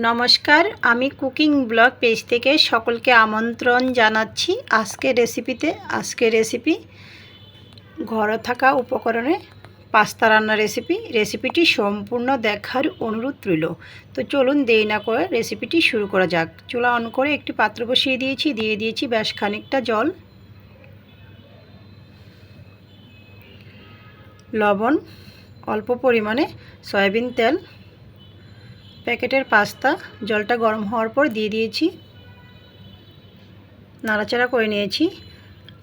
নমস্কার, আমি cooking blog page থেকে সকলকে আমন্ত্রণ জানাচ্ছি আজকের রেসিপি ঘরে থাকা উপকরণে পাস্তা রান্নার রেসিপিটি সম্পূর্ণ দেখার অনুরোধ রইল। তো চলুন দেরি না করে রেসিপিটি শুরু করা যাক। চুলা অন করে একটি পাত্র বসিয়ে দিয়ে দিয়েছি বেশ খানিকটা জল, লবণ, অল্প পরিমাণে সয়াবিন তেল, প্যাকেটের পাস্তা। জলটা গরম হওয়ার পর দিয়ে দিয়েছি, নাড়াচাড়া করে নিয়েছি।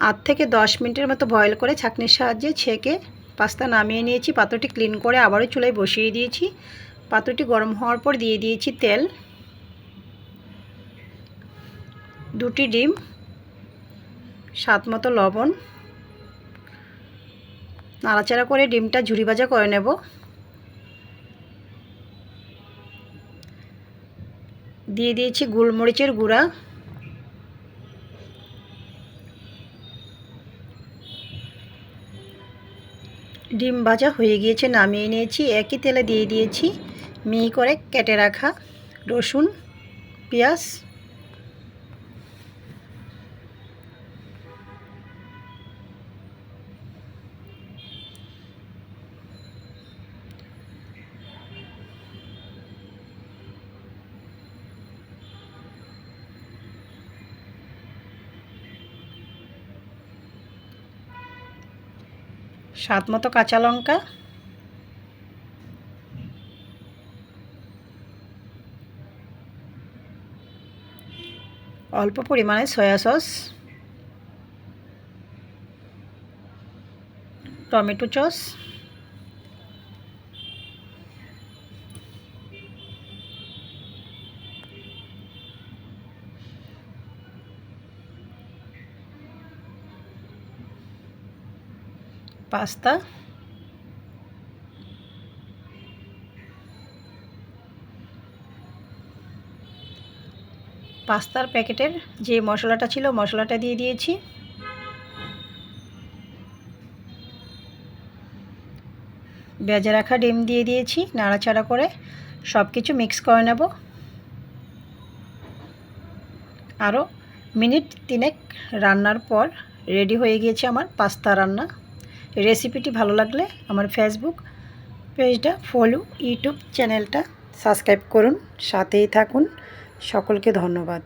8 থেকে 10 মিনিটের মতো বয়েল করে ছাঁকনির সাহায্যে ছেঁকে পাস্তা নামিয়ে নিয়েছি। পাত্রটি ক্লিন করে আবারও চুলায় বসিয়ে দিয়েছি। পাত্রটি গরম হওয়ার পর দিয়ে দিয়েছি তেল, 2টি ডিম, স্বাদ মতো লবণ। নাড়াচাড়া করে ডিমটা ঝুরি ভাজা করে নেব। দিয়ে দিয়েছি গোলমরিচের গুঁড়া, ডিম ভাজা হয়ে গিয়েছে, নামিয়ে নিয়েছি। একই তেলে দিয়ে দিয়েছি মিহি করে কেটে রাখা রসুন, পেঁয়াজ, স্বাদ মতো কাঁচা লঙ্কা, অল্প পরিমাণে soya sauce, tomato sauce, pasta, পাস্তার প্যাকেটের যে মশলাটা ছিল মশলাটা দিয়ে দিয়েছি। ভেজে রাখা ডিম দিয়ে দিয়েছি। নাড়াচাড়া করে সব কিছু মিক্স করে নেব। আরও মিনিট 3 রান্নার পর রেডি হয়ে গিয়েছে আমার পাস্তা রান্না। রেসিপিটি ভালো লাগলে আমার ফেসবুক পেজটা ফলো, ইউটিউব চ্যানেলটা সাবস্ক্রাইব করুন, সাথেই থাকুন। সকলকে ধন্যবাদ।